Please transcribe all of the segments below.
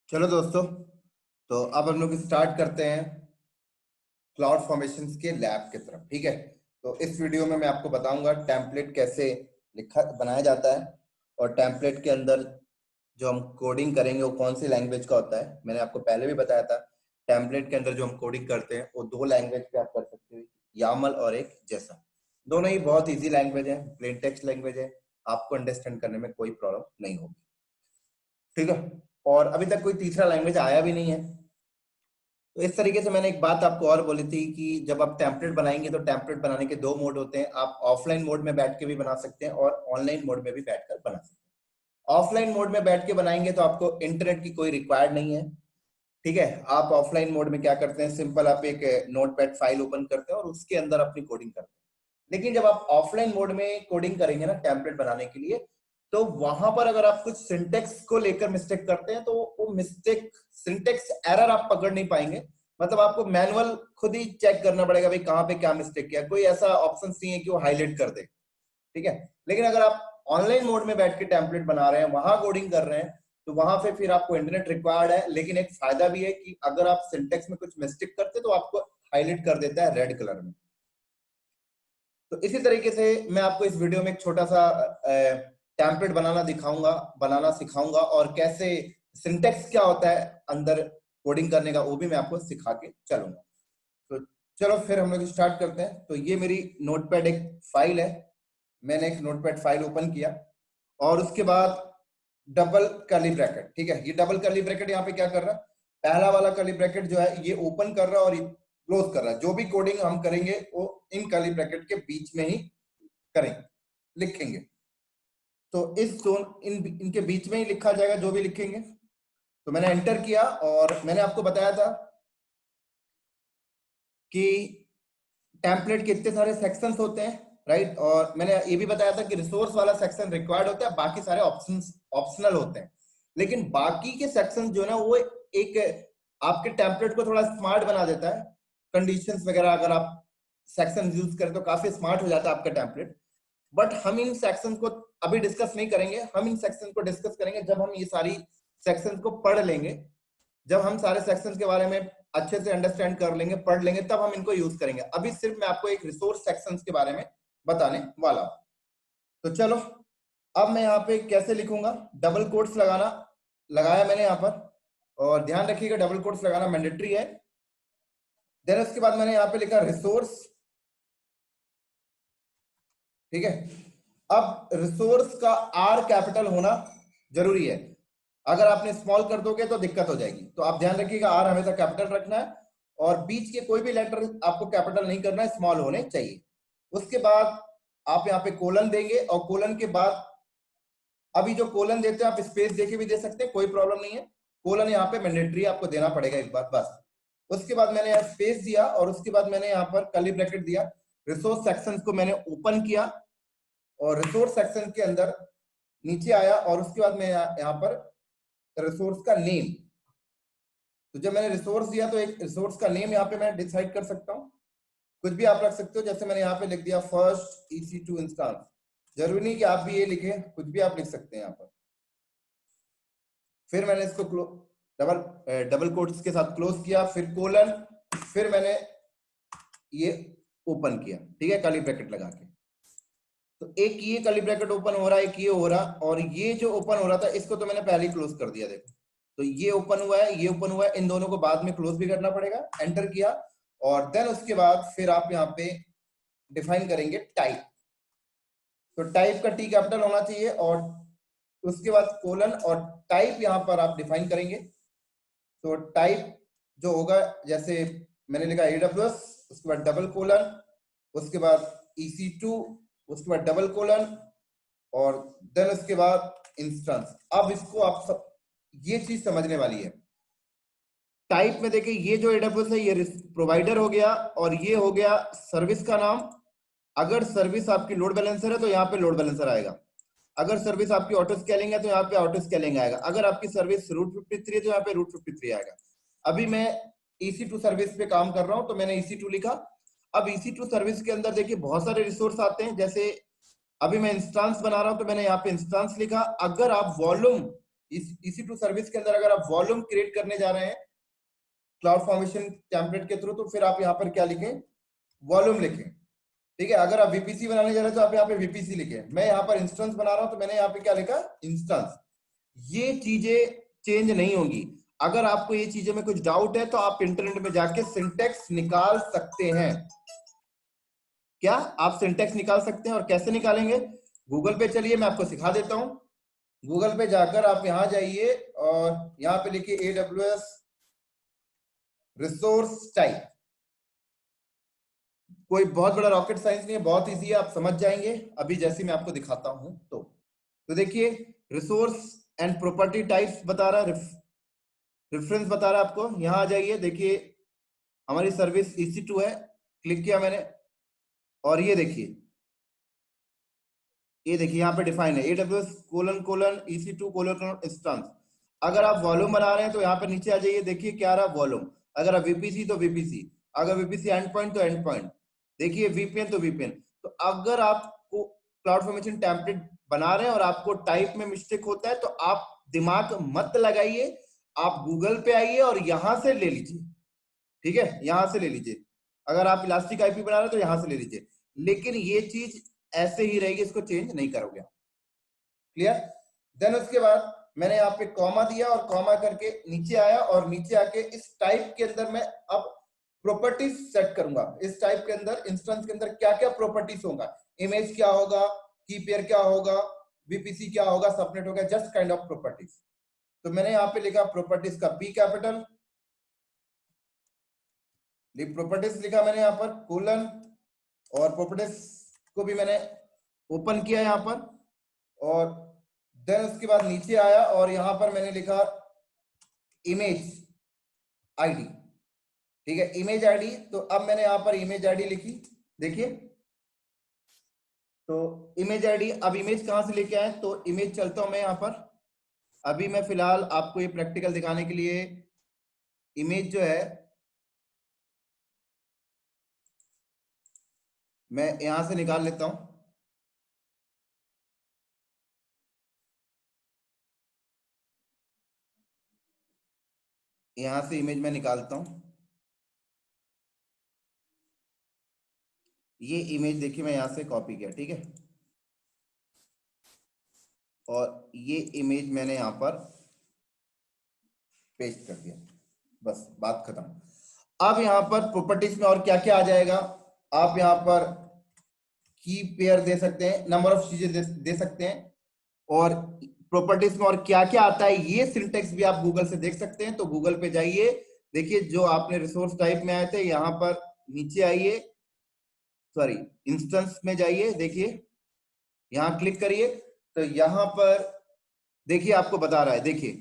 चलो दोस्तों, तो अब हम लोग स्टार्ट करते हैं क्लाउड फॉर्मेशंस के लैब की तरफ। ठीक है, तो इस वीडियो में मैं आपको बताऊंगा टेम्पलेट कैसे लिखा बनाया जाता है, और टेम्पलेट के अंदर जो हम कोडिंग करेंगे वो कौन सी लैंग्वेज का होता है। मैंने आपको पहले भी बताया था, टेम्पलेट के अंदर जो हम कोडिंग करते हैं वो दो लैंग्वेज पे आप कर सकते हो, यामल और एक जैसा। दोनों ही बहुत इजी लैंग्वेज है, प्लेन टेक्स्ट लैंग्वेज है, आपको अंडरस्टैंड करने में कोई प्रॉब्लम नहीं होगी। ठीक है, और अभी तक कोई तीसरा लैंग्वेज आया भी नहीं है। तो इस तरीके से मैंने एक बात आपको और बोली थी कि जब आप टेम्पलेट बनाएंगे तो टेम्पलेट बनाने के दो मोड होते हैं। आप ऑफलाइन मोड में बैठ के भी बना सकते हैं और ऑनलाइन मोड में भी बैठकर बना सकते हैं। ऑफलाइन मोड में बैठ के बनाएंगे तो आपको इंटरनेट की कोई रिक्वायर्ड नहीं है। ठीक है, आप ऑफलाइन मोड में क्या करते हैं, सिंपल आप एक नोटपैड फाइल ओपन करते हैं और उसके अंदर अपनी कोडिंग करते हैं। लेकिन जब आप ऑफलाइन मोड में कोडिंग करेंगे ना टेम्पलेट बनाने के लिए, तो वहां पर अगर आप कुछ सिंटेक्स को लेकर मिस्टेक करते हैं तो वो मिस्टेक सिंटेक्स एरर आप पकड़ नहीं पाएंगे। मतलब आपको मैनुअल खुद ही चेक करना पड़ेगा भाई कहाँ पे क्या मिस्टेक किया। कोई ऐसा ऑप्शन नहीं है कि वो हाईलाइट कर दे। ठीक है, लेकिन अगर आप ऑनलाइन मोड में बैठ के टेम्पलेट बना रहे हैं, वहां कोडिंग कर रहे हैं, तो वहां पे फिर आपको इंटरनेट रिक्वायर्ड है। लेकिन एक फायदा भी है कि अगर आप सिंटेक्स में कुछ मिस्टेक करते तो आपको हाईलाइट कर देता है रेड कलर में। तो इसी तरीके से मैं आपको इस वीडियो में एक छोटा सा टेम्पलेट बनाना दिखाऊंगा, बनाना सिखाऊंगा, और कैसे सिंटेक्स क्या होता है अंदर कोडिंग करने का वो भी मैं आपको सिखा के चलूंगा। तो चलो फिर हम लोग स्टार्ट करते हैं। तो ये मेरी नोटपैड एक फाइल है, मैंने एक नोटपैड फाइल ओपन किया और उसके बाद डबल कर्ली ब्रैकेट। ठीक है, ये डबल कर्ली ब्रैकेट यहाँ पे क्या कर रहा है, पहला वाला कर्ली ब्रैकेट जो है ये ओपन कर रहा है और ये क्लोज कर रहा है। जो भी कोडिंग हम करेंगे वो इन कर्ली ब्रैकेट के बीच में ही करेंगे, लिखेंगे। तो इस जोन इनके बीच में ही लिखा जाएगा जो भी लिखेंगे। तो मैंने एंटर किया और मैंने आपको बताया था कि टेम्पलेट के इतने सारे सेक्शंस होते हैं, राइट। और मैंने ये भी बताया था कि रिसोर्स वाला सेक्शन रिक्वायर्ड होता है, बाकी सारे ऑप्शनल होते हैं। लेकिन बाकी के सेक्शन जो है ना वो एक आपके टेम्पलेट को थोड़ा स्मार्ट बना देता है। कंडीशंस वगैरह अगर आप सेक्शन यूज करें तो काफी स्मार्ट हो जाता है आपका टेम्पलेट। बट हम इन सेक्शन को अभी डिस्कस नहीं करेंगे, हम इन सेक्शन को डिस्कस करेंगे जब हम ये सारी सेक्शन को पढ़ लेंगे। जब हम सारे सेक्शंस के बारे में अच्छे से अंडरस्टैंड कर लेंगे, पढ़ लेंगे, तब हम इनको यूज करेंगे। अभी सिर्फ मैं आपको एक रिसोर्स सेक्शंस के बारे में बताने वाला हूं। तो चलो, अब मैं यहाँ पे कैसे लिखूंगा, डबल कोट्स लगाना लगाया मैंने यहाँ पर, और ध्यान रखिएगा डबल कोट्स लगाना मैंडेटरी है। देन उसके बाद मैंने यहाँ पे लिखा रिसोर्स। ठीक है, अब रिसोर्स का आर कैपिटल होना जरूरी है। अगर आपने स्मॉल कर दोगे तो दिक्कत हो जाएगी। तो आप ध्यान रखिएगा आर हमेशा कैपिटल रखना है, और बीच के कोई भी लेटर आपको कैपिटल नहीं करना है, स्मॉल होने चाहिए। उसके बाद आप यहाँ पे कोलन देंगे, और कोलन के बाद अभी जो कोलन देते हैं आप स्पेस देके भी दे सकते हैं, कोई प्रॉब्लम नहीं है। कोलन यहाँ पे मैंडेटरी आपको देना पड़ेगा एक बार बस। उसके बाद मैंने यहाँ स्पेस दिया और उसके बाद मैंने यहाँ पर कर्ली ब्रैकेट दिया। रिसोर्स सेक्शन को मैंने ओपन किया और रिसोर्स सेक्शन के अंदर नीचे आया, और उसके बाद मैं यहाँ पर रिसोर्स का नेम। तो जब मैंने रिसोर्स दिया तो एक रिसोर्स का नेम यहाँ पे मैं डिसाइड कर सकता हूँ। कुछ भी आप रख सकते हो, जैसे मैंने यहाँ पे लिख दिया फर्स्ट EC2 इंस्टांस। जरूरी नहीं कि आप भी ये लिखें, कुछ भी आप लिख सकते हैं यहाँ पर। फिर मैंने इसको डबल कोट्स के साथ क्लोज किया, फिर कोलन, फिर मैंने ये ओपन किया। ठीक है, कर्ली ब्रैकेट लगा के। तो एक ये कर्ली ब्रैकेट ओपन हो रहा है, एक ये हो रहा, और ये जो ओपन हो रहा था इसको तो मैंने पहले ही क्लोज कर दिया। देखो, तो ये ओपन हुआ है, ये ओपन हुआ है, इन दोनों को बाद में क्लोज भी करना पड़ेगा। एंटर किया और देन उसके बाद फिर आप यहाँ पे डिफाइन करेंगे टाइप। तो टाइप का टी कैपिटल होना चाहिए, और उसके बाद कोलन और टाइप यहाँ पर आप डिफाइन करेंगे। तो टाइप जो होगा, जैसे मैंने लिखा AWS, उसके बाद डबल कोलन, उसके बाद EC2, उसके बाद डबल कोलन, और देन उसके बाद इंस्टेंस। अब इसको आप सब ये चीज समझने वाली है। टाइप में देखिए ये जो AWS है ये प्रोवाइडर हो गया, और ये हो गया सर्विस का नाम। अगर सर्विस आपकी लोड बैलेंसर है तो यहाँ पे लोड बैलेंसर आएगा। अगर सर्विस आपकी ऑटो स्केलिंग है तो यहाँ पे ऑटो स्केलिंग आएगा। अगर आपकी सर्विस रूट 53 है तो यहाँ पे रूट 53 आएगा। अभी मैं EC2 सर्विस पे काम कर रहा हूं तो मैंने EC2 लिखा। अब EC2 सर्विस के अंदर देखिए बहुत सारे रिसोर्स आते हैं। जैसे अभी मैं इंस्टांस बना रहा हूं तो मैंने यहाँ पे इंस्टांस लिखा। अगर आप वॉल्यूम इस EC2 सर्विस के अंदर अगर आप वॉल्यूम क्रिएट करने जा रहे हैं क्लाउड फॉर्मेशन टेम्पलेट के थ्रू, तो फिर आप यहाँ पर क्या लिखें, वॉल्यूम लिखें। ठीक है, अगर आप VPC बनाने जा रहे हैं तो आप यहाँ पे VPC लिखें। मैं यहाँ पर इंस्टेंस बना रहा हूं तो मैंने यहाँ पे क्या लिखा, इंस्टेंस। ये चीजें चेंज नहीं होंगी। अगर आपको ये चीजें में कुछ डाउट है तो आप इंटरनेट में जाके सिंटेक्स निकाल सकते हैं। क्या आप सिंटेक्स निकाल सकते हैं? और कैसे निकालेंगे? गूगल पे चलिए, मैं आपको सिखा देता हूं। गूगल पे जाकर आप यहां जाइए और यहां पे लिखिए AWS रिसोर्स टाइप। कोई बहुत बड़ा रॉकेट साइंस नहीं है, बहुत इजी है, आप समझ जाएंगे अभी जैसे मैं आपको दिखाता हूं। तो देखिए, रिसोर्स एंड प्रॉपर्टी टाइप्स बता रहा है, रेफरेंस बता रहा है आपको। यहां आ जाइए, देखिए हमारी सर्विस EC2 है, क्लिक किया मैंने और ये देखिए यहाँ पे डिफाइन है AWS ::EC2 इंस्टेंस। अगर आप वॉल्यूम बना रहे हैं तो यहाँ पे नीचे आ जाइए, देखिए क्या आ रहा है, वॉल्यूम। अगर आप VPC तो VPC, अगर VPC एंड पॉइंट तो एंड पॉइंट, देखिए VPN तो VPN। तो अगर आपको क्लाउड फॉर्मेशन टेम्पलेट बना रहे हैं और आपको टाइप में मिस्टेक होता है तो आप दिमाग मत लगाइए, आप गूगल पे आइए और यहां से ले लीजिए। ठीक है, यहां से ले लीजिए। अगर आप इलास्टिक IP बना रहे हैं तो यहां से ले लीजिए, लेकिन ये चीज ऐसे ही रहेगी, इसको चेंज नहीं करोगे। क्लियर? देन उसके बाद मैंने यहाँ पे कॉमा दिया और कॉमा करके नीचे आया और नीचे आके इस टाइप के अंदर मैं अब प्रॉपर्टीज सेट करूंगा। इस टाइप के अंदर, इंस्टेंस के अंदर क्या क्या प्रॉपर्टीज होगा, इमेज क्या होगा, की पेयर क्या होगा, VPC क्या होगा, सबनेट होगा, जस्ट काइंड ऑफ प्रॉपर्टीज। तो मैंने यहाँ पे लिखा प्रॉपर्टीज का P कैपिटल, प्रॉपर्टीज लिखा मैंने यहाँ पर कोलन, और प्रॉपर्टीज को भी मैंने ओपन किया यहाँ पर, और देन उसके बाद नीचे आया और यहां पर मैंने लिखा इमेज ID। ठीक है, इमेज ID। तो अब मैंने यहां पर इमेज ID लिखी, देखिए। तो इमेज ID, अब इमेज कहां से लेके आए, तो इमेज चलता हूं मैं यहां पर। अभी मैं फिलहाल आपको ये प्रैक्टिकल दिखाने के लिए इमेज जो है मैं यहां से निकाल लेता हूं। यहां से इमेज मैं निकालता हूं। ये इमेज देखिए मैं यहां से कॉपी किया, ठीक है, और ये इमेज मैंने यहां पर पेस्ट कर दिया, बस बात खत्म। अब यहां पर प्रॉपर्टीज में और क्या क्या आ जाएगा, आप यहां पर की पेयर दे सकते हैं, नंबर ऑफ चीजें दे सकते हैं, और प्रॉपर्टीज में और क्या क्या आता है ये सिंटेक्स भी आप गूगल से देख सकते हैं। तो गूगल पे जाइए, देखिए जो आपने रिसोर्स टाइप में आए थे, यहां पर नीचे आइए, सॉरी इंस्टेंस में जाइए, देखिए यहां क्लिक करिए, तो यहां पर देखिए आपको बता रहा है, देखिए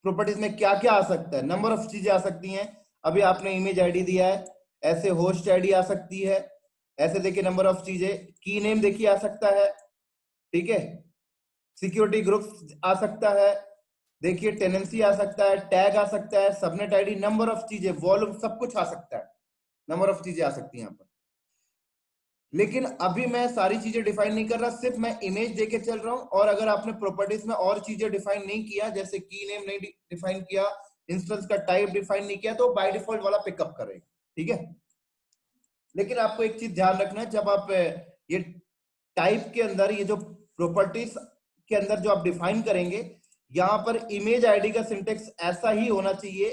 प्रॉपर्टीज में क्या क्या आ सकता है, नंबर ऑफ चीजें आ सकती हैं। अभी आपने इमेज ID दिया है, ऐसे होस्ट ID आ सकती है, ऐसे देखिए नंबर ऑफ चीजें, की नेम देखिए आ सकता है, ठीक है, सिक्योरिटी ग्रुप आ सकता है, देखिए टेनेंसी आ सकता है, टैग आ सकता है, सबनेट ID, नंबर ऑफ चीजें, वॉल्यूम, सब कुछ आ सकता है, नंबर ऑफ चीजें आ सकती हैं यहाँ पर। लेकिन अभी मैं सारी चीजें डिफाइन नहीं कर रहा, सिर्फ मैं इमेज देके चल रहा हूं। और अगर आपने प्रॉपर्टीज में और चीजें डिफाइन नहीं किया, जैसे की नेम नहीं डिफाइन किया, इंस्टेंस का टाइप डिफाइन नहीं किया, तो बाय डिफॉल्ट वाला पिकअप करेगा, ठीक है। लेकिन आपको एक चीज ध्यान रखना है, जब आप ये टाइप के अंदर, ये जो प्रॉपर्टीज के अंदर जो आप डिफाइन करेंगे, यहां पर इमेज ID का सिंटेक्स ऐसा ही होना चाहिए।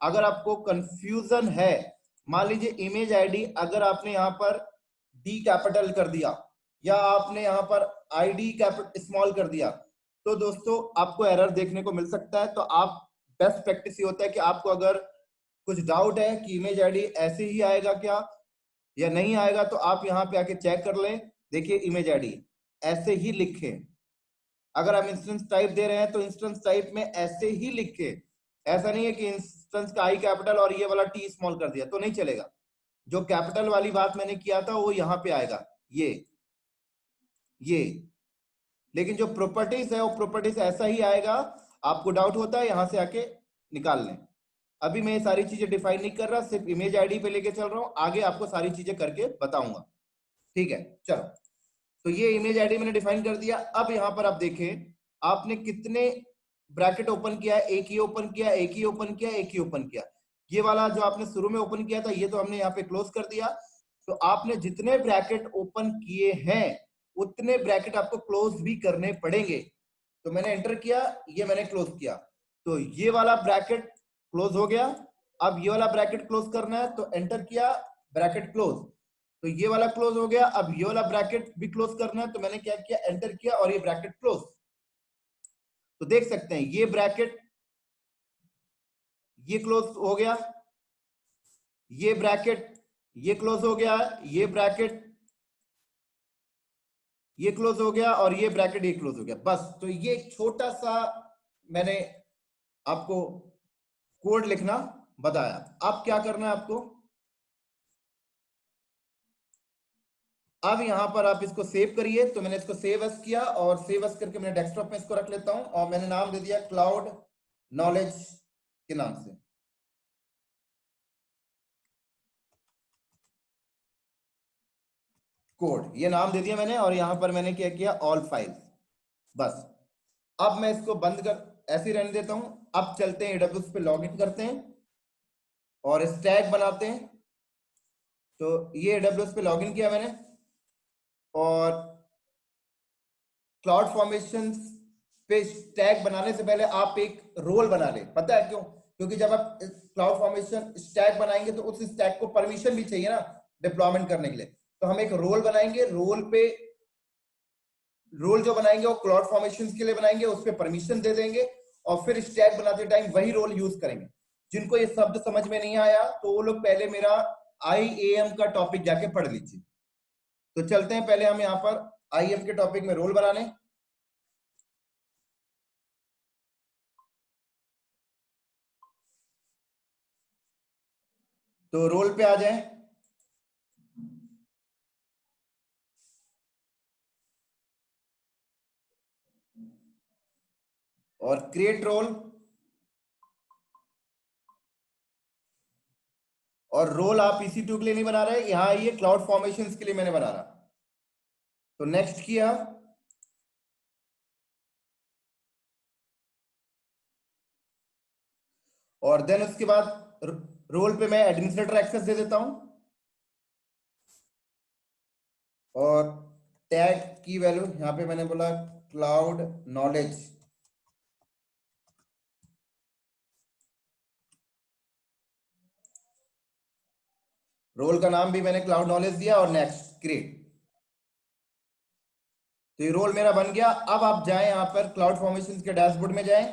अगर आपको कंफ्यूजन है, मान लीजिए इमेज ID अगर आपने यहां पर D कैपिटल कर दिया या आपने यहां पर ID कैपिटल स्मॉल कर दिया, तो दोस्तों आपको एरर देखने को मिल सकता है। तो आप, बेस्ट प्रैक्टिस ये होता है कि आपको अगर कुछ डाउट है कि इमेज ID ऐसे ही आएगा क्या या नहीं आएगा, तो आप यहाँ पे आके चेक कर लें। देखिए इमेज ID ऐसे ही लिखे, अगर आप इंस्टेंस टाइप दे रहे हैं तो इंस्टेंस टाइप में ऐसे ही लिखे। ऐसा नहीं है कि इंस्टेंस का I कैपिटल और ये वाला T स्मॉल कर दिया तो नहीं चलेगा। जो कैपिटल वाली बात मैंने किया था वो यहाँ पे आएगा, ये। लेकिन जो प्रॉपर्टीज है वो प्रॉपर्टीज ऐसा ही आएगा। आपको डाउट होता है, यहां से आके निकाल लें। अभी मैं ये सारी चीजें डिफाइन नहीं कर रहा, सिर्फ इमेज ID पे लेके चल रहा हूं, आगे आपको सारी चीजें करके बताऊंगा, ठीक है। चलो, तो ये इमेज ID मैंने डिफाइन कर दिया। अब यहां पर आप देखें, आपने कितने ब्रैकेट ओपन किया, एक ही ओपन किया, एक ही ओपन किया, एक ही ओपन किया। ये वाला जो आपने शुरू में ओपन किया था ये तो हमने यहाँ पे क्लोज कर दिया। तो आपने जितने ब्रैकेट ओपन किए हैं उतने ब्रैकेट आपको क्लोज भी करने पड़ेंगे। तो मैंने एंटर किया, ये मैंने क्लोज किया, तो ये वाला ब्रैकेट क्लोज हो गया। अब ये वाला ब्रैकेट क्लोज करना है तो एंटर किया, ब्रैकेट क्लोज, तो ये वाला क्लोज हो गया। अब ये वाला ब्रैकेट भी क्लोज करना है तो मैंने क्या किया, एंटर किया और ये ब्रैकेट क्लोज। तो देख सकते हैं ये ब्रैकेट ये क्लोज हो गया, ये ब्रैकेट ये क्लोज हो गया, ये ब्रैकेट ये क्लोज हो गया और ये ब्रैकेट ये क्लोज हो गया। बस, तो ये एक छोटा सा मैंने आपको कोड लिखना बताया। अब क्या करना है आपको, अब यहां पर आप इसको सेव करिए। तो मैंने इसको सेव एस किया और सेव एस करके मैंने डेस्कटॉप में इसको रख लेता हूं और मैंने नाम दे दिया क्लाउड नॉलेज के नाम से। कोड ये नाम दे दिया मैंने और यहां पर मैंने क्या किया, ऑल फाइल्स। बस, अब मैं इसको बंद कर ऐसे ही रहने देता हूं। अब चलते हैं AWS पे लॉग इन करते हैं और स्टैक बनाते हैं। तो ये AWS पे लॉग इन किया मैंने और क्लाउड फॉर्मेशन पे स्टैक बनाने से पहले आप एक रोल बना ले। पता है क्यों? क्योंकि जब आप क्लाउड फॉर्मेशन स्टैक बनाएंगे तो उस स्टैक को परमिशन भी चाहिए ना डिप्लॉयमेंट करने के लिए। तो हम एक रोल बनाएंगे, रोल जो बनाएंगे वो क्लाउड फॉर्मेशन के लिए बनाएंगे, उस पर परमिशन दे देंगे और फिर स्टैक बनाते टाइम वही रोल यूज करेंगे। जिनको ये शब्द समझ में नहीं आया तो वो लोग पहले मेरा IAM का टॉपिक जाके पढ़ लीजिए। तो चलते हैं पहले हम यहाँ पर IAM के टॉपिक में रोल बनाने। तो रोल पे आ जाए और क्रिएट रोल, और रोल आप EC2 के लिए नहीं बना रहे, यहाँ ये क्लाउड फॉर्मेशन के लिए मैंने बना रहा। तो नेक्स्ट किया और देन उसके बाद रोल पे मैं एडमिनिस्ट्रेटर एक्सेस दे देता हूं और टैग की वैल्यू यहां पे मैंने बोला क्लाउड नॉलेज। रोल का नाम भी मैंने क्लाउड नॉलेज दिया और नेक्स्ट क्रिएट। तो ये रोल मेरा बन गया। अब आप जाएं यहां पर क्लाउड फॉर्मेशन के डैशबोर्ड में जाएं,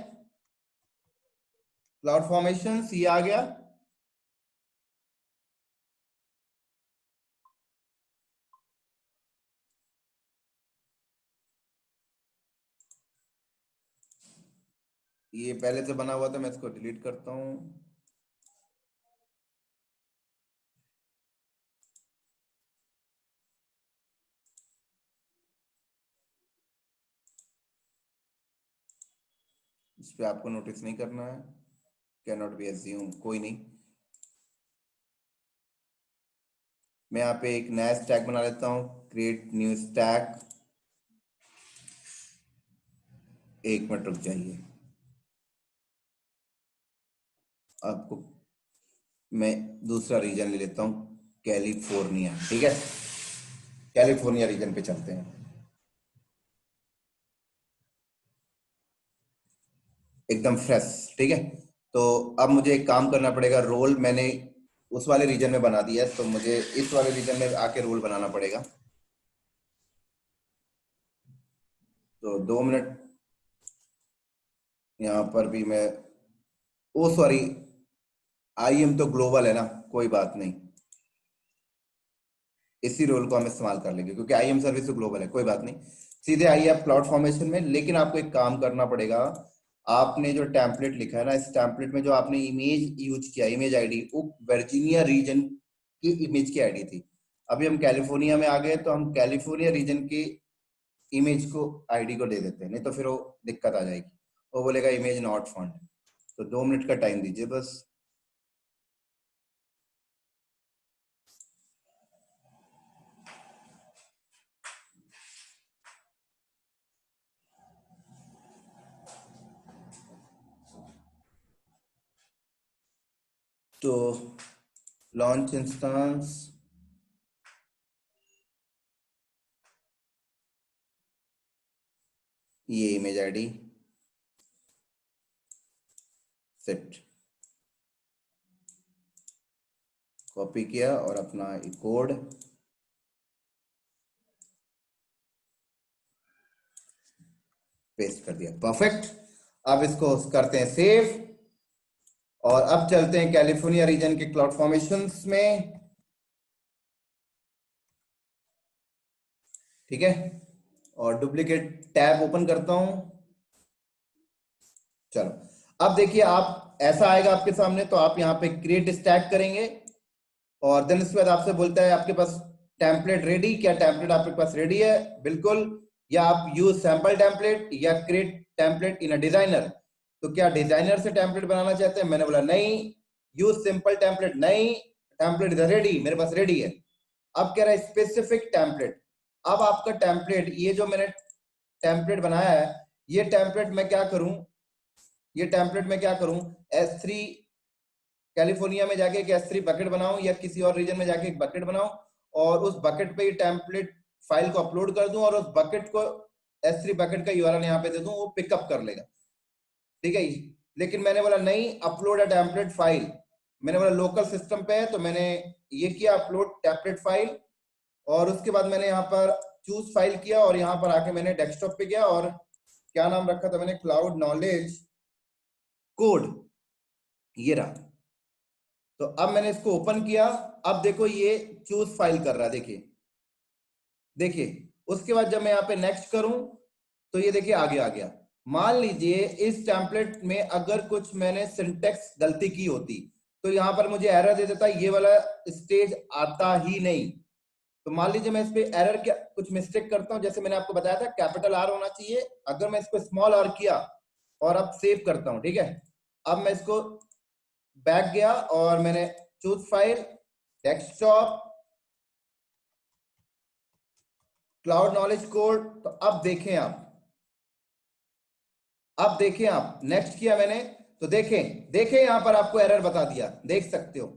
क्लाउड फॉर्मेशन ये आ गया। ये पहले से बना हुआ था, मैं इसको डिलीट करता हूं। इस पे आपको नोटिस नहीं करना है, कैन नॉट बी एज्यूम, कोई नहीं। मैं यहाँ पे एक नया स्टैक बना लेता हूँ, क्रिएट न्यू स्टैक। एक मिनट रुक जाइए, आपको मैं दूसरा रीजन ले लेता हूँ, कैलिफोर्निया। ठीक है, कैलिफोर्निया रीजन पे चलते हैं, एकदम फ्रेश। ठीक है, तो अब मुझे एक काम करना पड़ेगा। रोल मैंने उस वाले रीजन में बना दिया है तो मुझे इस वाले रीजन में आके रोल बनाना पड़ेगा। तो 2 मिनट, यहाँ पर भी मैं, ओ सॉरी, IAM तो ग्लोबल है ना, कोई बात नहीं, इसी रोल को हम इस्तेमाल कर लेंगे क्योंकि IAM सर्विस तो ग्लोबल है, कोई बात नहीं। सीधे आइए आप क्लाउड फॉर्मेशन में, लेकिन आपको एक काम करना पड़ेगा। आपने जो टेम्पलेट लिखा है ना, इस टेम्पलेट में जो आपने इमेज यूज किया, इमेज आईडी, वो वर्जीनिया रीजन की इमेज की आईडी थी। अभी हम कैलिफोर्निया में आ गए तो हम कैलिफोर्निया रीजन की इमेज को आईडी को दे देते हैं, नहीं तो फिर वो दिक्कत आ जाएगी, वो बोलेगा इमेज नॉट फाउंड। तो 2 मिनट का टाइम दीजिए बस। तो लॉन्च इंस्टेंस, ये इमेज आईडी सेट, कॉपी किया और अपना कोड पेस्ट कर दिया। परफेक्ट। अब इसको करते हैं सेव और अब चलते हैं कैलिफोर्निया रीजन के क्लाउड फॉर्मेशंस में। ठीक है, और डुप्लीकेट टैब ओपन करता हूं। चलो अब देखिए, आप ऐसा आएगा आपके सामने, तो आप यहां पे क्रिएट स्टैक करेंगे और देन इसके बाद आपसे बोलता है आपके पास टेम्पलेट रेडी, क्या टेम्पलेट आपके पास रेडी है? बिल्कुल। या आप यूज सैंपल टेम्पलेट या create template in a designer, तो क्या डिजाइनर से टेम्पलेट बनाना चाहते हैं? मैंने बोला नहीं। यूज सिंपल टेम्पलेट, नहीं, टेम्पलेट इज रेडी, मेरे पास रेडी है। अब कह रहा है स्पेसिफिक टेम्पलेट। अब आपका टेम्पलेट, ये जो मैंने टेम्पलेट बनाया है, ये टेम्पलेट मैं क्या करूं, ये टेम्पलेट मैं क्या करूं, S3 कैलिफोर्निया में जाके एक S3 बकेट बनाऊं या किसी और रीजन में जाके एक बकेट बनाऊं और उस बकेट पे ये टेम्पलेट फाइल को अपलोड कर दूं और उस बकेट को S3 बकेट का यूआरएल यहाँ पे दे दूं, वो पिकअप कर लेगा। ठीक है, लेकिन मैंने बोला नहीं, अपलोड अ टेम्पलेट फाइल। मैंने बोला लोकल सिस्टम पे है, तो मैंने ये किया अपलोड टेम्पलेट फाइल और उसके बाद मैंने यहाँ पर चूज फाइल किया और यहाँ पर आके मैंने डेस्कटॉप पे गया और क्या नाम रखा था मैंने, क्लाउड नॉलेज कोड, ये रहा। तो अब मैंने इसको ओपन किया, अब देखो ये चूज फाइल कर रहा है, देखिए देखिए। उसके बाद जब मैं यहाँ पे नेक्स्ट करूं तो ये देखिए आगे आ गया। मान लीजिए इस टेम्पलेट में अगर कुछ मैंने सिंटेक्स गलती की होती तो यहाँ पर मुझे एरर दे देता, ये वाला स्टेज आता ही नहीं। तो मान लीजिए मैं इस पे एरर क्या कुछ मिस्टेक करता हूं, जैसे मैंने आपको बताया था कैपिटल आर होना चाहिए, अगर मैं इसको स्मॉल आर किया और अब सेव करता हूं, ठीक है। अब मैं इसको बैक गया और मैंने choose file, desktop, cloud knowledge code. तो अब देखें आप, अब देखें आप, नेक्स्ट किया मैंने तो देखें देखें यहां पर आपको एरर बता दिया, देख सकते हो।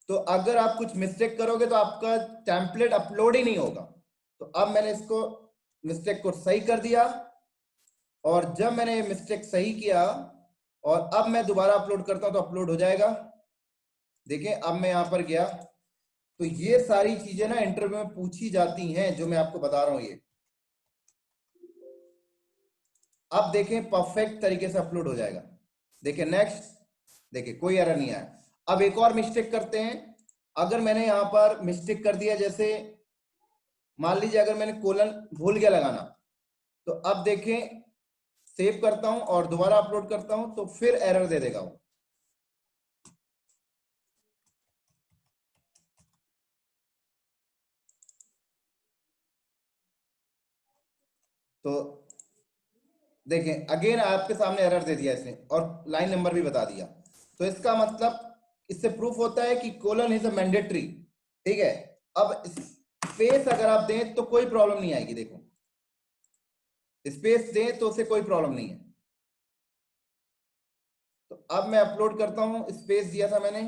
तो अगर आप कुछ मिस्टेक करोगे तो आपका टेम्पलेट अपलोड ही नहीं होगा। तो अब मैंने इसको मिस्टेक को सही कर दिया और जब मैंने मिस्टेक सही किया और अब मैं दोबारा अपलोड करता हूं तो अपलोड हो जाएगा। देखिए अब मैं यहां पर गया, तो ये सारी चीजें ना इंटरव्यू में पूछी जाती हैं जो मैं आपको बता रहा हूं ये। अब देखें परफेक्ट तरीके से अपलोड हो जाएगा। देखिए नेक्स्ट, देखिए कोई एरर नहीं आया। अब एक और मिस्टेक करते हैं, अगर मैंने यहां पर मिस्टेक कर दिया, जैसे मान लीजिए अगर मैंने कोलन भूल गया लगाना, तो अब देखें सेव करता हूं और दोबारा अपलोड करता हूं तो फिर एरर दे देगा वो। तो देखें अगेन आपके सामने एरर दे दिया इसने और लाइन नंबर भी बता दिया। तो इसका मतलब इससे प्रूफ होता है कि कोलन इज अ मैंडेटरी। ठीक है, अब स्पेस अगर आप दें तो कोई प्रॉब्लम नहीं आएगी। देखो स्पेस दें तो उसे कोई प्रॉब्लम नहीं है। तो अब मैं अपलोड करता हूं, स्पेस दिया था मैंने,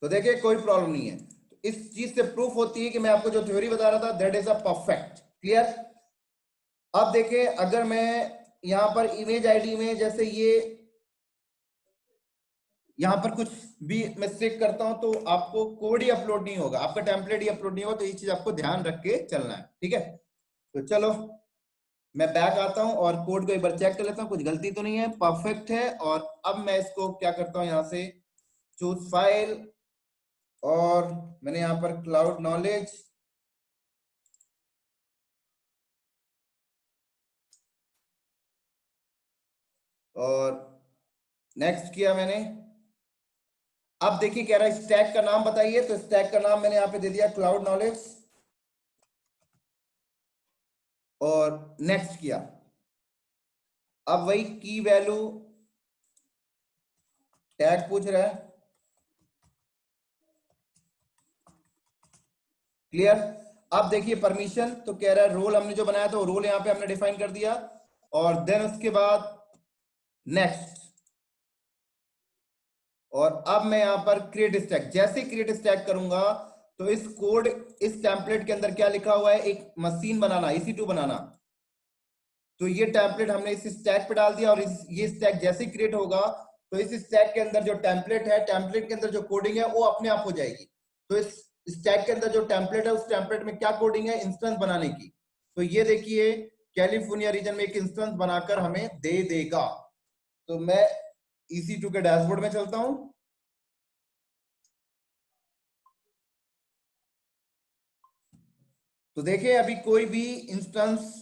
तो देखिए कोई प्रॉब्लम नहीं है। तो इस चीज से प्रूफ होती है कि मैं आपको जो थ्योरी बता रहा था that is a perfect. Clear? अब देखिए अगर मैं यहां पर इमेज आईडी में जैसे ये यहां पर कुछ भी मिस्टेक करता हूं तो आपको कोड ही अपलोड नहीं होगा, आपका टेम्पलेट ही अपलोड नहीं होगा। तो ये चीज आपको ध्यान रख के चलना है। ठीक है, तो चलो मैं बैक आता हूं और कोड को एक बार चेक कर लेता हूं, कुछ गलती तो नहीं है, परफेक्ट है। और अब मैं इसको क्या करता हूं, यहां से चूज फाइल और मैंने यहां पर क्लाउड नॉलेज और नेक्स्ट किया मैंने। अब देखिए कह रहा है स्टैक का नाम बताइए, तो स्टैक का नाम मैंने यहां पे दे दिया क्लाउड नॉलेज और नेक्स्ट किया। अब वही की वैल्यू टैग पूछ रहा है, क्लियर। अब देखिए परमिशन तो कह रहा है रोल हमने जो बनाया था वो रोल यहाँ पे हमने डिफाइन कर दिया, और देन उसके बाद नेक्स्ट, और अब मैं यहां पर क्रिएट स्टैक, जैसे क्रिएट स्टैक करूंगा तो इस कोड, इस टेम्पलेट के अंदर क्या लिखा हुआ है, एक मशीन बनाना, EC2 बनाना। तो ये टेम्पलेट हमने इस स्टैक पे डाल दिया, और ये स्टैक जैसे क्रिएट होगा तो इस स्टैक के अंदर जो टेम्पलेट है, टेम्पलेट के अंदर जो कोडिंग है वो अपने आप हो जाएगी। तो इस स्टैक के अंदर जो टेम्पलेट है, उस टेम्पलेट में क्या कोडिंग है, इंस्टेंस बनाने की। तो ये देखिए कैलिफोर्निया रीजन में एक इंस्टेंस बनाकर हमें दे देगा। तो मैं EC2 के डैशबोर्ड में चलता हूं। तो देखिए अभी कोई भी इंस्टेंस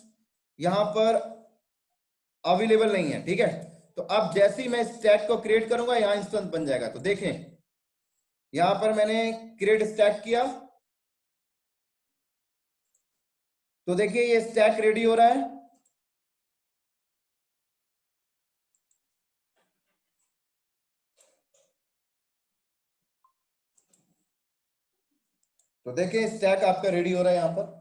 यहां पर अवेलेबल नहीं है, ठीक है। तो अब जैसे ही मैं स्टैक को क्रिएट करूंगा यहां इंस्टेंस बन जाएगा। तो देखें यहां पर मैंने क्रिएट स्टैक किया, तो देखिए ये स्टैक रेडी हो रहा है। तो देखिए स्टैक आपका रेडी हो रहा है यहां पर।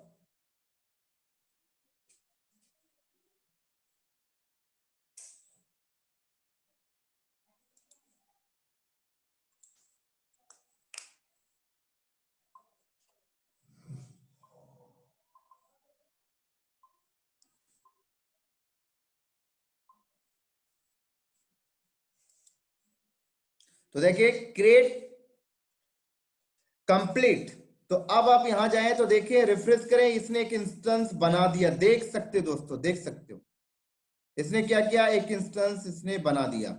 तो देखिए क्रिएट कंप्लीट। तो अब आप यहां जाएं तो देखिए रिफ्रेश करें, इसने एक इंस्टेंस बना दिया, देख सकते हो दोस्तों, देख सकते हो इसने क्या किया, एक इंस्टेंस इसने बना दिया।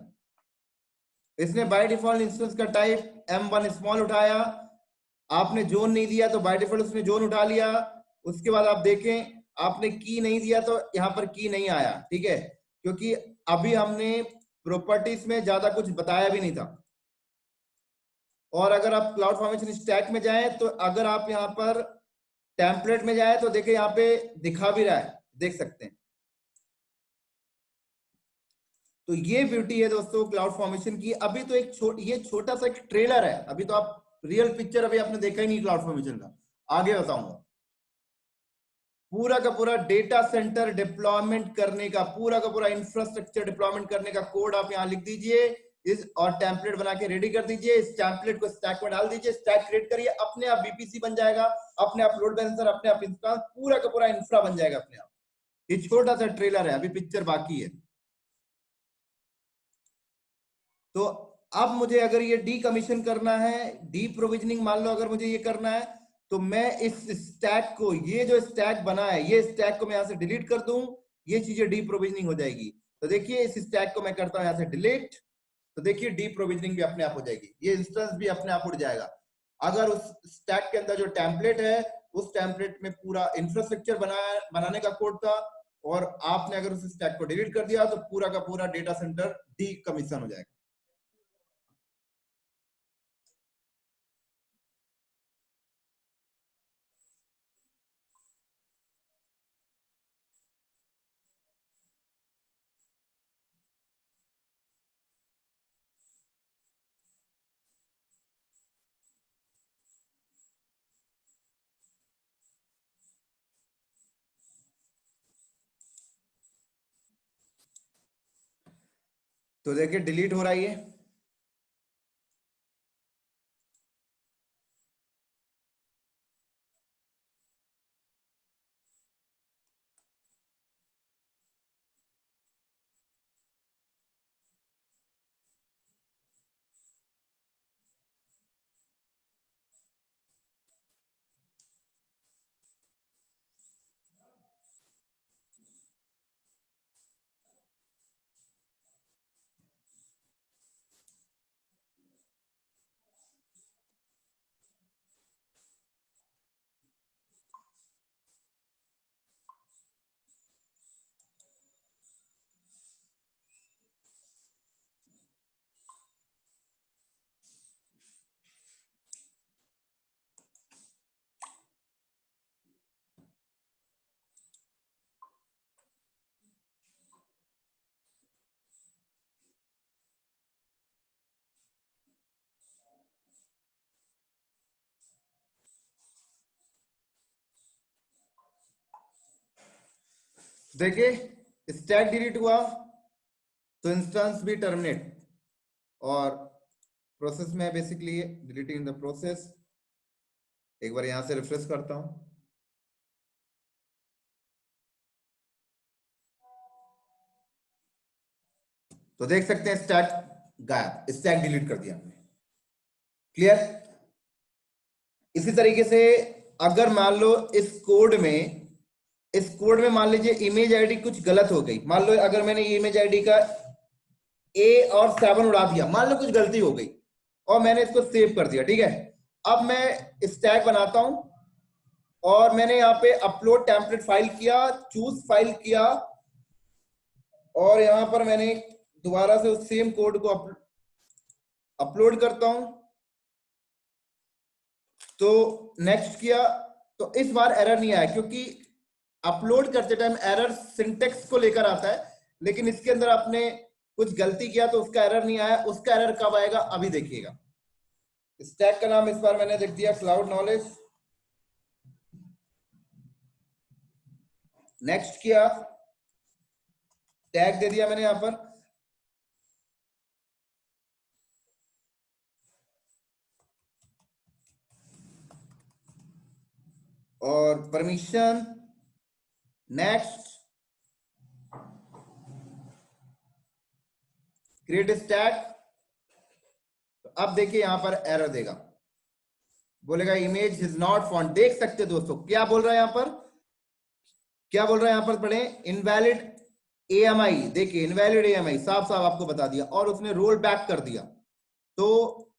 इसने बाय डिफॉल्ट इंस्टेंस का टाइप M1 स्मॉल उठाया, आपने जोन नहीं दिया तो बाय डिफॉल्ट उसने जोन उठा लिया। उसके बाद आप देखें आपने की नहीं दिया तो यहां पर की नहीं आया, ठीक है, क्योंकि अभी हमने प्रॉपर्टीज में ज्यादा कुछ बताया भी नहीं था। और अगर आप क्लाउड फॉर्मेशन स्टैक में जाएं तो अगर आप यहां पर टेम्पलेट में जाएं तो देखिए यहां पे दिखा भी रहा है, देख सकते हैं। तो ये ब्यूटी है दोस्तों क्लाउड फॉर्मेशन की। अभी तो ये छोटा सा एक ट्रेलर है, अभी तो आप रियल पिक्चर अभी आपने देखा ही नहीं क्लाउड फॉर्मेशन का, आगे बताऊंगा। पूरा का पूरा डेटा सेंटर डिप्लॉयमेंट करने का, पूरा का पूरा इंफ्रास्ट्रक्चर डिप्लॉयमेंट करने का कोड आप यहां लिख दीजिए, इस और टेम्पलेट बना के रेडी कर दीजिए। इस टेम्पलेट को स्टैक में डाल दीजिए, स्टैक क्रिएट करिए, अपने आप VPC बन जाएगा, अपने आप लोड बैलेंसर, अपने आप इंस्टांस, पूरा का पूरा इंफ्रा बन जाएगा अपने आप। ये छोटा सा ट्रेलर है, अभी पिक्चर बाकी है। तो अब मुझे अगर ये डी कमीशन करना है, डी प्रोविजनिंग मान लो अगर मुझे ये करना है, तो मैं इस स्टैक को, ये जो स्टैक बना है, ये स्टैक को मैं यहां से डिलीट कर दूं, ये चीजें डी प्रोविजनिंग हो जाएगी। तो देखिए इस स्टैक को मैं करता हूं यहां से डिलीट, तो देखिए डी प्रोविजनिंग भी अपने आप हो जाएगी, ये इंस्टेंस भी अपने आप उड़ जाएगा। अगर उस स्टैक के अंदर जो टेम्पलेट है, उस टेम्पलेट में पूरा इंफ्रास्ट्रक्चर बनाने का कोड था, और आपने अगर उस स्टैक को डिलीट कर दिया तो पूरा का पूरा डेटा सेंटर डी कमीशन हो जाएगा। तो देखिए डिलीट हो रहा है ये। देखिए स्टैक डिलीट हुआ तो इंस्टेंस भी टर्मिनेट, और प्रोसेस में बेसिकली डिलीटिंग द प्रोसेस। एक बार यहां से रिफ्रेश करता हूं, तो देख सकते हैं स्टैक गायब, स्टैक डिलीट कर दिया हमने। क्लियर? इसी तरीके से अगर मान लो इस कोड में मान लीजिए इमेज आईडी कुछ गलत हो गई, मान लो अगर मैंने इमेज आईडी का ए और 7 उड़ा दिया, मान लो कुछ गलती हो गई और मैंने इसको सेव कर दिया, ठीक है। अब मैं स्टैक बनाता हूं और मैंने यहाँ पे अपलोड टेम्पलेट फाइल किया, चूज फाइल किया, और यहां पर मैंने दोबारा से उस सेम कोड को अपलोड करता हूं, तो नेक्स्ट किया, तो इस बार एरर नहीं आया, क्योंकि अपलोड करते टाइम एरर सिंटेक्स को लेकर आता है, लेकिन इसके अंदर आपने कुछ गलती किया तो उसका एरर नहीं आया। उसका एरर कब आएगा अभी देखिएगा। स्टैक का नाम इस बार मैंने लिख दिया क्लाउड नॉलेज, नेक्स्ट किया, टैग दे दिया मैंने यहां पर, और परमिशन, नेक्स्ट, क्रिएट स्टैक। अब देखिए यहां पर एरर देगा, बोलेगा इमेज इज नॉट फाउंड। देख सकते दोस्तों क्या बोल रहा है यहां पर, क्या बोल रहा है यहां पर पढ़े, इनवैलिड AMI। देखिए इनवैलिड AMI साफ साफ आपको बता दिया, और उसने रोल बैक कर दिया। तो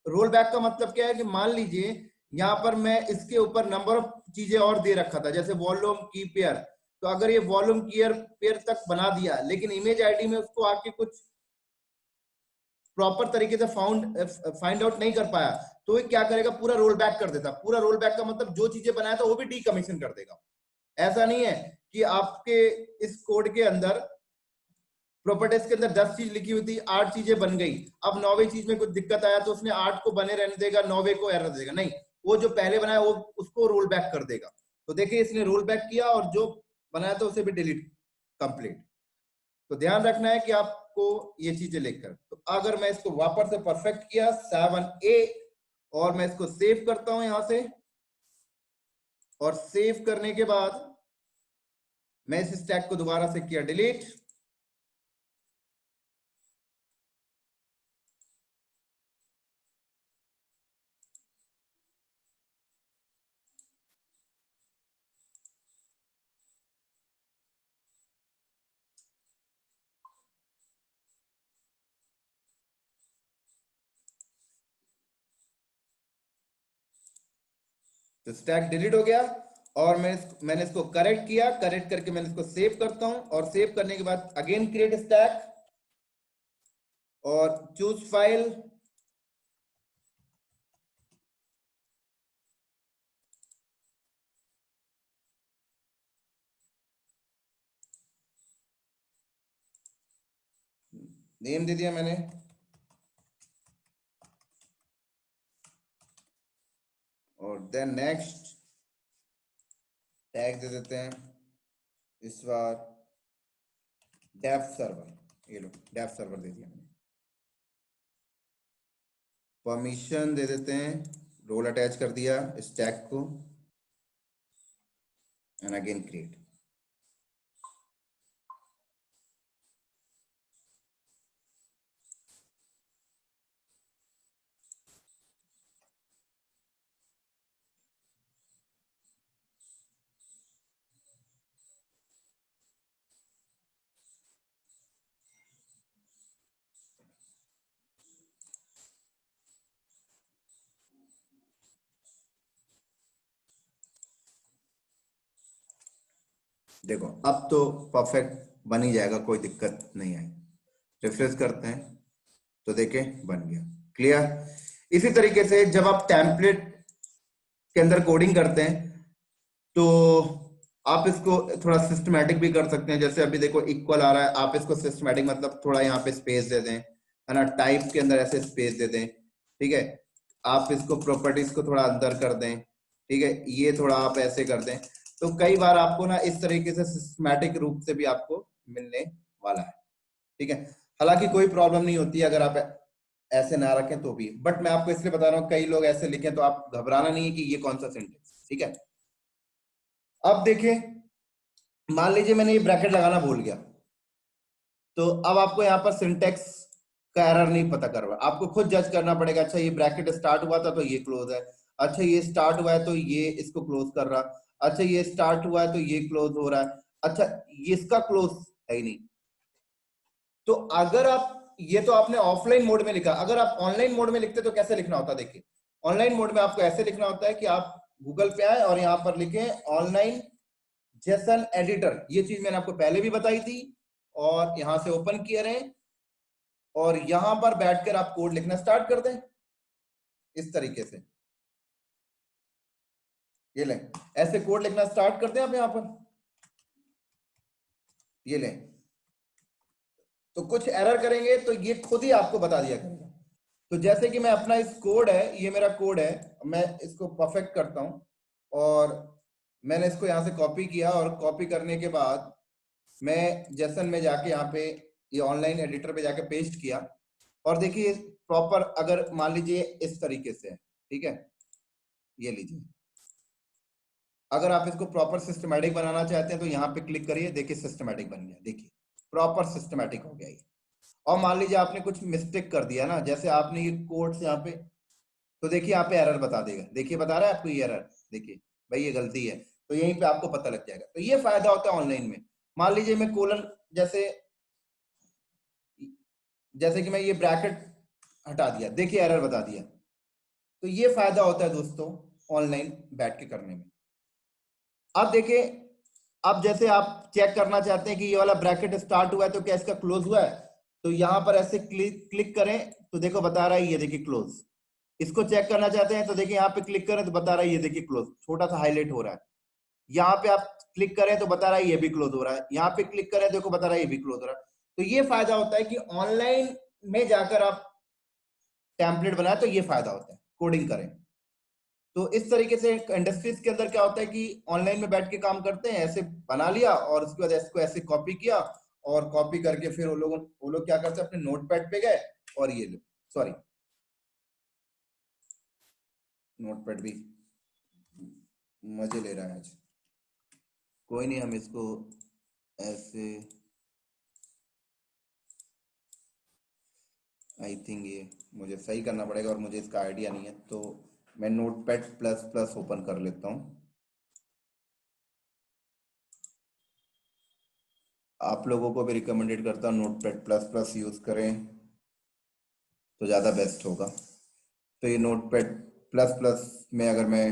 रोल बैक का मतलब क्या है कि मान लीजिए यहां पर मैं इसके ऊपर नंबर ऑफ चीजें और दे रखा था, जैसे वॉल्यूम की पेयर, तो अगर ये वॉल्यूम की पेयर तक बना दिया, लेकिन इमेज आईडी में उसको आके कुछ प्रॉपर तरीके से फाइंड आउट नहीं कर पाया, तो ये क्या करेगा, पूरा रोल बैक कर देता। पूरा रोल बैक का मतलब जो चीजें बनाया था वो भी डीकमीशन कर देगा। ऐसा नहीं है कि आपके इस कोड के अंदर प्रॉपर्टीज के अंदर 10 चीज लिखी हुई थी, 8 चीजें बन गई, अब 9वीं चीज में कुछ दिक्कत आया तो उसने 8 को बने रहने देगा, 9वें को एरर देगा, नहीं, वो जो पहले बनाया वो उसको रोल बैक कर देगा। तो देखिए इसने रोल बैक किया और जो बनाया था उसे भी डिलीट कंप्लीट। तो ध्यान रखना है कि आपको ये चीजें लेकर, तो अगर मैं इसको वापस से परफेक्ट किया 7A, और मैं इसको सेव करता हूं यहां से, और सेव करने के बाद मैं इस स्टैक को दोबारा से किया डिलीट, तो स्टैक डिलीट हो गया। और मैंने इसको करेक्ट किया, करेक्ट करके मैंने इसको सेव करता हूं, और सेव करने के बाद अगेन क्रिएट स्टैक और चूज फाइल, नेम दे दिया मैंने, और देन नेक्स्ट टैग दे देते हैं इस बार डेव सर्वर, ये लो डेव सर्वर दे दिया मैंने, परमिशन दे देते हैं, रोल अटैच कर दिया स्टैक को, एंड अगेन क्रिएट। देखो अब तो परफेक्ट बन ही जाएगा, कोई दिक्कत नहीं आई। रिफ्रेश करते हैं तो देखें बन गया। क्लियर? इसी तरीके से जब आप टेम्पलेट के अंदर कोडिंग करते हैं तो आप इसको थोड़ा सिस्टमैटिक भी कर सकते हैं। जैसे अभी देखो इक्वल आ रहा है, आप इसको सिस्टमैटिक मतलब थोड़ा यहाँ पे स्पेस दे दें, है ना, टाइप के अंदर ऐसे स्पेस दे दें, ठीक है। आप इसको प्रॉपर्टीज को थोड़ा अंदर कर दें, ठीक है, ये थोड़ा आप ऐसे कर दें, तो कई बार आपको ना इस तरीके से सिस्टमैटिक रूप से भी आपको मिलने वाला है, ठीक है। हालांकि कोई प्रॉब्लम नहीं होती अगर आप ऐसे ना रखें तो भी, बट मैं आपको इसलिए बता रहा हूँ कई लोग ऐसे लिखें, तो आप घबराना नहीं है कि ये कौन सा सिंटेक्स, ठीक है। अब देखिए, मान लीजिए मैंने ये ब्रैकेट लगाना भूल गया, तो अब आपको यहाँ पर सिंटेक्स का एरर नहीं पता कर रहा, आपको खुद जज करना पड़ेगा। अच्छा ये ब्रैकेट स्टार्ट हुआ था तो ये क्लोज है, अच्छा ये स्टार्ट हुआ है तो ये इसको क्लोज कर रहा, अच्छा ये स्टार्ट हुआ है तो ये क्लोज हो रहा है, अच्छा ये इसका क्लोज है ही नहीं। तो अगर आप, ये तो आपने ऑफलाइन मोड में लिखा, अगर आप ऑनलाइन मोड में लिखते तो कैसे लिखना होता, देखिए ऑनलाइन मोड में आपको ऐसे लिखना होता है कि आप गूगल पे आए और यहाँ पर लिखें ऑनलाइन जेसन एडिटर, ये चीज मैंने आपको पहले भी बताई थी, और यहां से ओपन किए रहे और यहां पर बैठकर आप कोड लिखना स्टार्ट कर दें इस तरीके से, ये लें, ऐसे कोड लिखना स्टार्ट कर दें आप यहां पर, ये लें। तो कुछ एरर करेंगे तो ये खुद ही आपको बता दिया करेगा। तो जैसे कि मैं अपना इस कोड है, ये मेरा कोड है, मैं इसको परफेक्ट करता हूं, और मैंने इसको यहां से कॉपी किया, और कॉपी करने के बाद मैं जेसन में जाके यहाँ पे ये ऑनलाइन एडिटर पे जाके पेस्ट किया, और देखिए प्रॉपर, अगर मान लीजिए इस तरीके से है, ठीक है, ये लीजिए, अगर आप इसको प्रॉपर सिस्टमैटिक बनाना चाहते हैं तो यहाँ पे क्लिक करिए, देखिए सिस्टमैटिक बन गया, देखिए प्रॉपर सिस्टमैटिक हो गया ये। और मान लीजिए आपने कुछ मिस्टेक कर दिया ना, जैसे आपने ये कोड्स यहाँ पे, तो देखिए यहाँ पे एरर बता देगा, देखिए बता रहा है आपको ये एरर, देखिए भाई ये गलती है, तो यहीं पे आपको पता लग जाएगा। तो ये फायदा होता है ऑनलाइन में। मान लीजिए मैं कोलन, जैसे जैसे कि मैं ये ब्रैकेट हटा दिया, देखिए एरर बता दिया। तो ये फायदा होता है दोस्तों ऑनलाइन बैठ के करने में। अब देखिए, अब जैसे आप चेक करना चाहते हैं कि ये वाला ब्रैकेट स्टार्ट हुआ है तो क्या इसका क्लोज हुआ है, तो यहां पर ऐसे क्लिक करें तो देखो बता रहा है ये देखिए क्लोज। इसको चेक करना चाहते हैं तो देखिए यहाँ पे क्लिक करें तो बता रहा है ये देखिए क्लोज, छोटा सा हाईलाइट हो रहा है। यहाँ पे आप क्लिक करें तो बता रहा है ये भी क्लोज हो रहा है, यहाँ पे क्लिक करें देखो बता रहा है ये भी क्लोज हो रहा है। तो ये फायदा होता है कि ऑनलाइन में जाकर आप टेम्पलेट बनाए, तो ये फायदा होता है कोडिंग करें। तो इस तरीके से इंडस्ट्रीज के अंदर क्या होता है कि ऑनलाइन में बैठ के काम करते हैं, ऐसे बना लिया और उसके बाद इसको ऐसे कॉपी किया, और कॉपी करके फिर वो लोग क्या करते हैं, अपने नोटपैड पे गए और ये लो, सॉरी नोटपैड भी मजे ले रहा है आज, कोई नहीं, हम इसको ऐसे, आई थिंक ये मुझे सही करना पड़ेगा और मुझे इसका आइडिया नहीं है, तो मैं नोटपैड प्लस प्लस ओपन कर लेता हूँ। आप लोगों को भी रिकमेंडेड करता हूँ नोटपैड प्लस प्लस यूज करें तो ज़्यादा बेस्ट होगा। तो ये नोटपैड प्लस प्लस में अगर मैं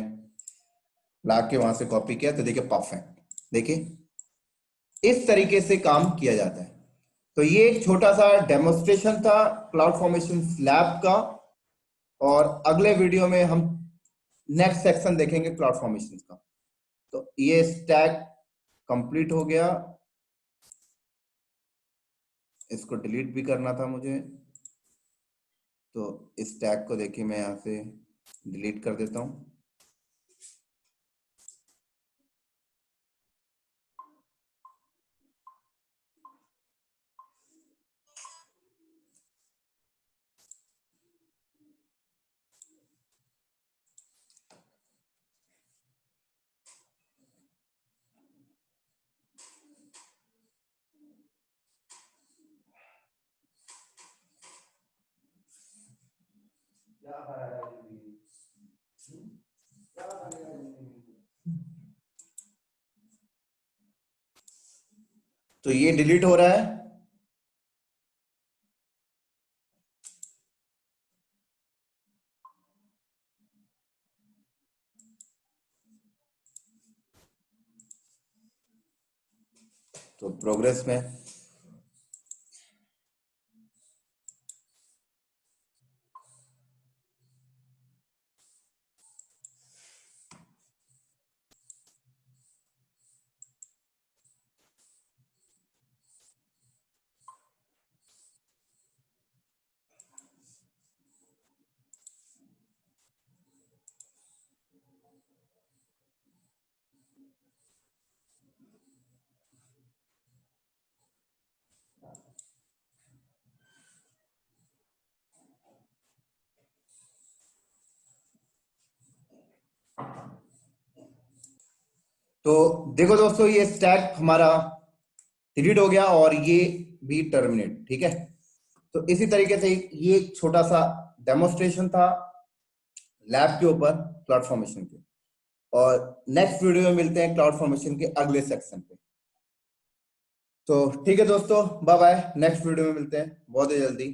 ला के वहां से कॉपी किया तो देखिए परफेक्ट, देखिए इस तरीके से काम किया जाता है। तो ये एक छोटा सा डेमोस्ट्रेशन था क्लाउड फॉर्मेशन लैब का, और अगले वीडियो में हम नेक्स्ट सेक्शन देखेंगे क्लाउड फॉर्मेशन का। तो ये स्टैक कंप्लीट हो गया, इसको डिलीट भी करना था मुझे, तो इस टैग को देखिए मैं यहाँ से डिलीट कर देता हूँ। तो ये डिलीट हो रहा है, तो प्रोग्रेस में तो देखो दोस्तों, ये स्टैक हमारा डिलीट हो गया और ये भी टर्मिनेट, ठीक है। तो इसी तरीके से ये एक छोटा सा डेमोस्ट्रेशन था लैब के ऊपर क्लाउड फॉर्मेशन के, और नेक्स्ट वीडियो में मिलते हैं क्लाउड फॉर्मेशन के अगले सेक्शन पे। तो ठीक है दोस्तों, बाय बाय, नेक्स्ट वीडियो में मिलते हैं बहुत ही जल्दी।